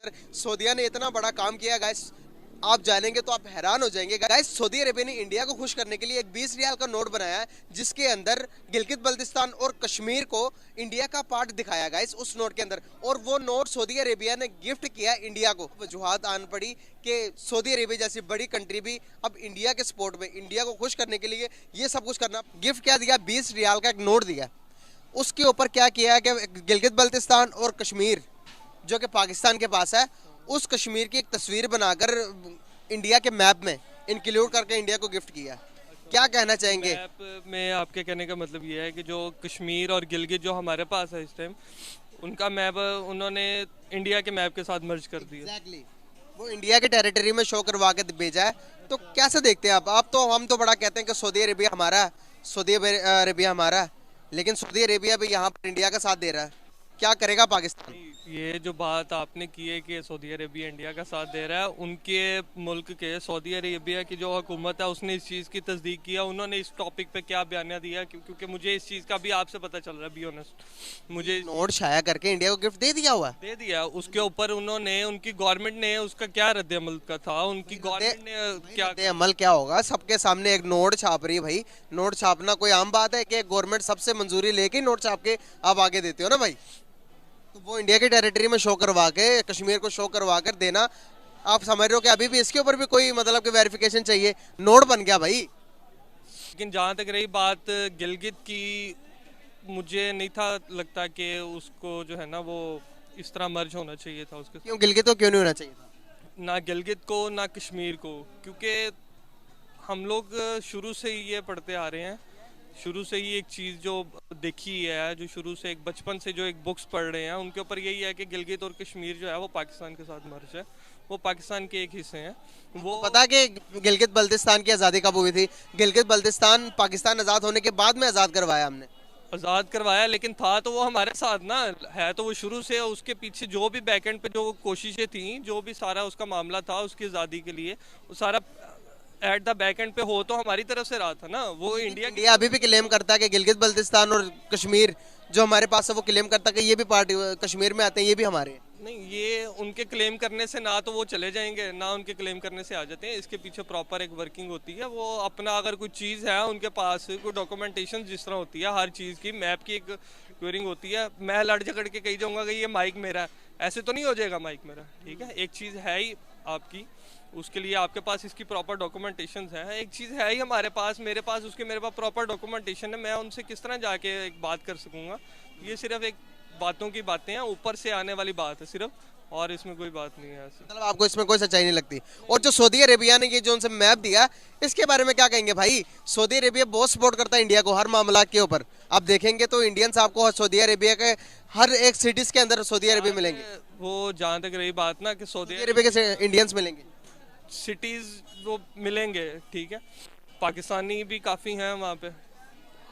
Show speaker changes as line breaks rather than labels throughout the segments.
सऊदीया ने इतना बड़ा काम किया गाइस, आप जानेंगे तो आप हैरान हो जाएंगे गाइस। सऊदी अरेबिया ने इंडिया को खुश करने के लिए एक 20 रियाल का नोट बनाया है, जिसके अंदर गिलगित बल्तिस्तान और कश्मीर को इंडिया का पार्ट दिखाया गाइस उस नोट के अंदर। और वो नोट सऊदी अरेबिया ने गिफ्ट किया इंडिया को। वजूहात आन पड़ी कि सऊदी अरेबिया जैसी बड़ी कंट्री भी अब इंडिया के सपोर्ट में, इंडिया को खुश करने के लिए ये सब कुछ करना। गिफ्ट क्या दिया? 20 रियाल का एक नोट दिया। उसके ऊपर क्या किया है कि गिलगित बल्तिस्तान और कश्मीर जो कि पाकिस्तान के पास है, उस कश्मीर की एक तस्वीर बनाकर इंडिया के मैप में इंक्लूड करके इंडिया को गिफ्ट किया। क्या कहना चाहेंगे?
मैप में आपके कहने का मतलब ये है कि जो कश्मीर और गिलगित जो हमारे पास है इस टाइम, उनका मैप उन्होंने इंडिया के मैप के साथ मर्ज कर दिया।
एग्जैक्टली वो इंडिया के टेरिटरी में शो करवा के भेजा है। तो कैसे देखते हैं आप तो हम तो बड़ा कहते हैं कि सऊदी अरेबिया हमारा है, सऊदी अरेबिया हमारा है, लेकिन सऊदी अरेबिया भी यहाँ पर इंडिया का साथ दे रहा है। क्या करेगा पाकिस्तान?
ये जो बात आपने की है कि सऊदी अरेबिया इंडिया का साथ दे रहा है, उनके मुल्क के सऊदी अरेबिया की जो हुकूमत है उसने इस चीज़ की तस्दीक किया। उन्होंने इस टॉपिक पे क्या बयानिया दिया, क्योंकि मुझे इस चीज़ का भी आपसे पता चल रहा है, बी ऑनेस्ट मुझे
नोट छाया करके इंडिया को गिफ्ट दे दिया हुआ है।
दे दिया। उसके ऊपर उन्होंने, उनकी गवर्नमेंट ने उसका क्या रद्द अमल का था, उनकी गवर्नमेंट ने क्या
रद्द अमल क्या होगा? सबके सामने एक नोट छाप रही है भाई। नोट छापना कोई आम बात है कि गवर्नमेंट सबसे मंजूरी लेके नोट छाप के आप आगे देते हो ना भाई? तो वो इंडिया की टेरिटरी में शो करवा के, कश्मीर को शो करवा कर देना, आप समझ रहे हो कि अभी भी इसके ऊपर भी कोई मतलब कि वेरिफिकेशन चाहिए? नोट बन गया भाई।
लेकिन जहाँ तक रही बात गिलगित की, मुझे नहीं था लगता कि उसको जो है ना वो इस तरह मर्ज होना चाहिए था उसके।
क्यों गिलगित को क्यों नहीं होना चाहिए था?
ना गिलगित को ना कश्मीर को, क्योंकि हम लोग शुरू से ही ये पढ़ते आ रहे हैं, शुरू से ही एक चीज़ जो देखी है, जो शुरू से एक बचपन से जो एक बुक्स पढ़ रहे हैं, उनके ऊपर यही है कि गिलगित और कश्मीर जो है वो पाकिस्तान के साथ मर्ज है, वो पाकिस्तान के एक हिस्से हैं। वो
पता है कि गिलगित बल्तिस्तान की आज़ादी कब हुई थी? गिलगित बल्तिस्तान पाकिस्तान आज़ाद होने के बाद में आज़ाद करवाया हमने।
आज़ाद करवाया, लेकिन था तो वो हमारे साथ ना, है तो वो शुरू से। उसके पीछे जो भी बैकएंड पे जो कोशिशें थी, जो भी सारा उसका मामला था उसकी आज़ादी के लिए, वो सारा एट द बैक एंड पे हो तो हमारी तरफ से रहा था ना। वो इंडिया की
इंडिया अभी भी क्लेम करता है कि गिलगित बल्तिस्तान और कश्मीर जो हमारे पास है, वो क्लेम करता है कि ये भी पार्ट कश्मीर में आते हैं, ये भी हमारे हैं।
नहीं, ये उनके क्लेम करने से ना तो वो चले जाएंगे, ना उनके क्लेम करने से आ जाते हैं। इसके पीछे प्रॉपर एक वर्किंग होती है। वो अपना अगर कोई चीज़ है उनके पास, कोई डॉक्यूमेंटेशन जिस तरह होती है हर चीज़ की, मैप की एक क्वेरिंग होती है। मैं लड़ झगड़ के कही जाऊँगा कि ये माइक मेरा है, ऐसे तो नहीं हो जाएगा माइक मेरा, ठीक है। एक चीज़ है ही आपकी, उसके लिए आपके पास इसकी प्रॉपर डॉक्यूमेंटेशन है। एक चीज़ है ही हमारे पास, मेरे पास, उसके मेरे पास प्रॉपर डॉक्यूमेंटेशन है। मैं उनसे किस तरह जाके एक बात कर सकूँगा? ये सिर्फ एक बातों की बातें हैं, ऊपर से आने वाली बात है सिर्फ, और इसमें कोई बात नहीं है ऐसे।
मतलब आपको इसमें कोई सच्चाई नहीं लगती? और जो सऊदी अरेबिया ने ये जो उनसे मैप दिया, इसके बारे में क्या कहेंगे भाई? सऊदी अरेबिया बहुत सपोर्ट करता है इंडिया को हर मामला के ऊपर। आप देखेंगे तो इंडियंस आपको सऊदी अरेबिया के हर एक सिटीज के अंदर सऊदी अरेबिया मिलेंगे।
वो जहाँ तक रही बात ना कि सऊदी
सऊदी अरेबिया के इंडियंस मिलेंगे।
सिटीज़ वो मिलेंगे, ठीक है। पाकिस्तानी भी काफ़ी हैं वहाँ पे,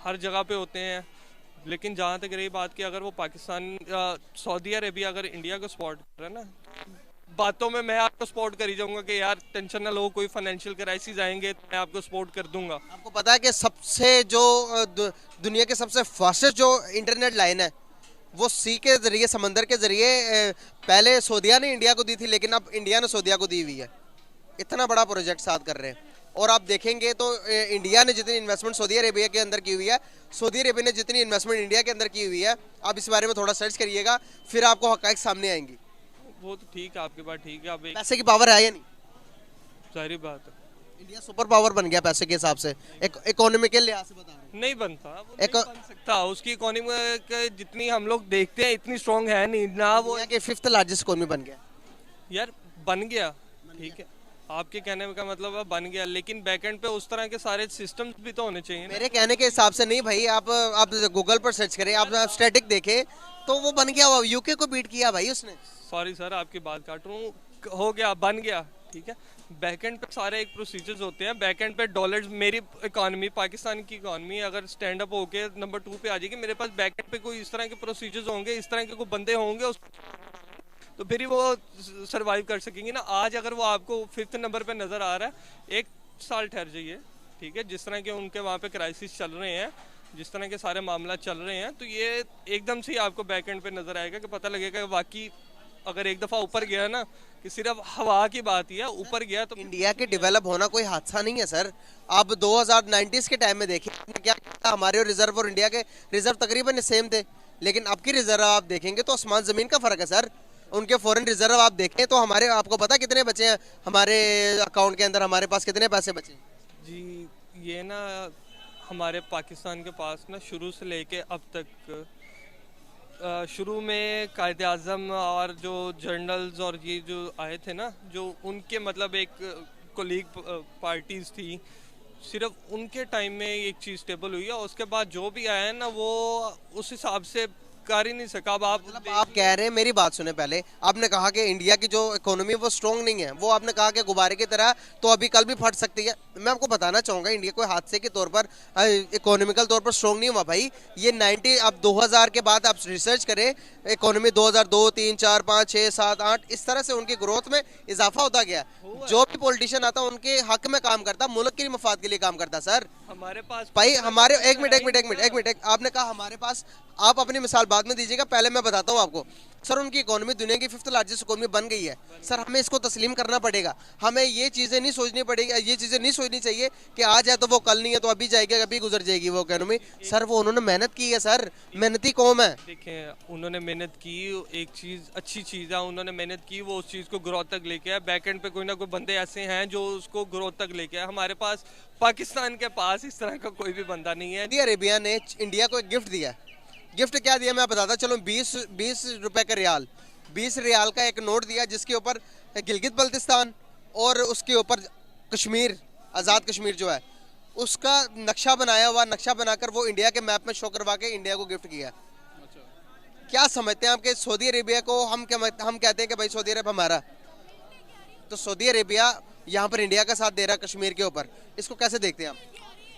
हर जगह पे होते हैं। लेकिन जहाँ तक रही बात कि अगर वो पाकिस्तान सऊदी अरेबिया अगर इंडिया को सपोर्ट कर रहा है ना, बातों में मैं आपको सपोर्ट कर ही जाऊंगा कि यार टेंशन ना लो, कोई फाइनेंशियल क्राइसिस आएंगे तो मैं आपको सपोर्ट कर दूंगा।
आपको पता है कि सबसे जो दुनिया के सबसे फास्टेस्ट जो इंटरनेट लाइन है, वो सी के जरिए, समंदर के जरिए पहले सऊदीया ने इंडिया को दी थी, लेकिन अब इंडिया ने सऊदीया को दी हुई है। इतना बड़ा प्रोजेक्ट साथ कर रहे हैं। और आप देखेंगे तो इंडिया ने जितनी इन्वेस्टमेंट सऊदी अरेबिया के अंदर की हुई है, सऊदी अरेबिया ने जितनी इन्वेस्टमेंट इंडिया के अंदर की हुई है, आप इस बारे में थोड़ा सर्च करिएगा, फिर आपको हकाइक सामने आएंगी।
वो तो ठीक है, आपकी बात ठीक है। अब एक
पैसे की पावर है या नहीं?
सारी बात है,
इंडिया सुपर पावर बन गया पैसे के हिसाब से, इकोनॉमी के लिहाज से बता रहे हैं।
नहीं बनता, वो
एक
नहीं बन सकता। उसकी इकोनॉमी जितनी हम लोग देखते हैं इतनी स्ट्रांग है नहीं ना वो।
दुनिया के फिफ्थ लार्जेस्ट इकोनॉमी बन गया।
यार बन गया, ठीक है, आपके कहने का मतलब है बन गया, लेकिन बैकएंड पे उस तरह के सारे सिस्टम्स भी तो होने चाहिए ना।
मेरे कहने के हिसाब से नहीं भाई, आप गूगल पर सर्च करें, आप स्टैटिक देखें तो वो बन गया हुआ, यूके को बीट किया भाई उसने।
सॉरी सर, आपकी बात काट रहा हूँ, हो गया, बन गया, ठीक है। बैकएंड पे सारे एक प्रोसीजर्स होते हैं। बैकएंड पे डॉलर्स, मेरी इकॉनमी, पाकिस्तान की इकॉनमी अगर स्टैंड अप होके नंबर 2 पे आ जाएगी, मेरे पास बैकएंड पे कोई इस तरह के प्रोसीजर्स होंगे, इस तरह के कोई बंदे होंगे तो फिर ही वो सरवाइव कर सकेंगे ना। आज अगर वो आपको 5th नंबर पे नज़र आ रहा है, एक साल ठहर जाइए, ठीक है। जिस तरह के उनके वहाँ पे क्राइसिस चल रहे हैं, जिस तरह के सारे मामला चल रहे हैं, तो ये एकदम से ही आपको बैकएंड पे नज़र आएगा कि पता लगेगा कि वाकई अगर एक दफ़ा ऊपर गया ना, कि सिर्फ हवा की बात ही है, ऊपर गया तो
इंडिया के डेवलप होना कोई हादसा नहीं है सर। आप 2090 के टाइम में देखिए क्या था, हमारे रिजर्व और इंडिया के रिजर्व तकरीबन सेम थे, लेकिन अब की रिजर्व आप देखेंगे तो आसमान जमीन का फर्क है सर। उनके फॉरेन रिजर्व आप देखें तो हमारे, आपको पता कितने बचे हैं हमारे अकाउंट के अंदर, हमारे पास कितने पैसे बचे हैं?
जी, ये ना हमारे पाकिस्तान के पास ना शुरू से लेके अब तक, शुरू में कायदे आज़म और जो जर्नल्स और ये जो आए थे ना, जो उनके मतलब एक कोलीग पार्टीज़ थी, सिर्फ उनके टाइम में एक चीज़ स्टेबल हुई है। उसके बाद जो भी आया है ना, वो उस हिसाब से कर ही नहीं सका। अब आप
मतलब आप कह रहे हैं, मेरी बात सुने पहले, आपने कहा कि इंडिया की जो इकोनॉमी है वो स्ट्रॉन्ग नहीं है, वो आपने कहा कि गुब्बारे की तरह तो अभी कल भी फट सकती है। मैं आपको बताना चाहूंगा इंडिया कोई हादसे के तौर पर इकोनॉमिकल तौर पर स्ट्रॉन्ग नहीं हुआ भाई। ये 90 अब 2000 के बाद आप रिसर्च करें, इकोनॉमी 2002 3 4 5 6 7 8 इस तरह से उनकी ग्रोथ में इजाफा होता गया। जो भी पॉलिटिशियन आता उनके हक में काम करता, मुल्क के मफाद के लिए काम करता सर।
हमारे पास
भाई हमारे, एक मिनट, आपने कहा हमारे पास, आप अपनी मिसाल बाद में दीजिएगा, पहले मैं बताता हूँ आपको। सर उनकी इकोनॉमी दुनिया की 5th लार्जेस्ट इकोनॉमी बन गई है सर, हमें इसको तस्लीम करना पड़ेगा। हमें ये चीज़ें नहीं सोचनी पड़ेगी, ये चीज़ें नहीं सोचनी चाहिए कि आज है तो वो कल नहीं है, तो अभी जाएगी अभी गुजर जाएगी वो इकोनॉमी। सर वो उन्होंने मेहनत की है सर, मेहनती कौम है।
देखें, उन्होंने मेहनत की, एक चीज़ अच्छी चीज़ है, उन्होंने मेहनत की, वो उस चीज़ को ग्रोथ तक लेके आए। बैक एंड पे कोई ना कोई बंदे ऐसे हैं जो उसको ग्रोथ तक लेके आए। हमारे पास, पाकिस्तान के पास इस तरह का कोई भी बंदा नहीं है।
सऊदी अरेबिया ने इंडिया को एक गिफ्ट दिया। गिफ्ट क्या दिया मैं बताता चलो, 20 रुपए का रियाल, 20 रियाल का एक नोट दिया जिसके ऊपर गिलगित बल्तिस्तान और उसके ऊपर कश्मीर, आज़ाद कश्मीर जो है उसका नक्शा बनाया हुआ, नक्शा बनाकर वो इंडिया के मैप में शो करवा के इंडिया को गिफ्ट किया। क्या समझते हैं आपके सऊदी अरेबिया को? हम कहते हैं कि भाई सऊदी अरब हमारा, तो सऊदी अरेबिया यहाँ पर इंडिया का साथ दे रहा है कश्मीर के ऊपर, इसको कैसे देखते हैं आप?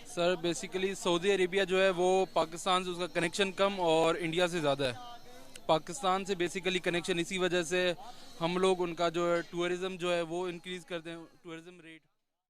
सर बेसिकली सऊदी अरेबिया जो है वो पाकिस्तान से उसका कनेक्शन कम और इंडिया से ज़्यादा है। पाकिस्तान से बेसिकली कनेक्शन इसी वजह से हम लोग उनका जो है टूरिज़्म जो है वो इंक्रीज़ कर दें, टूरिज़्म रेट।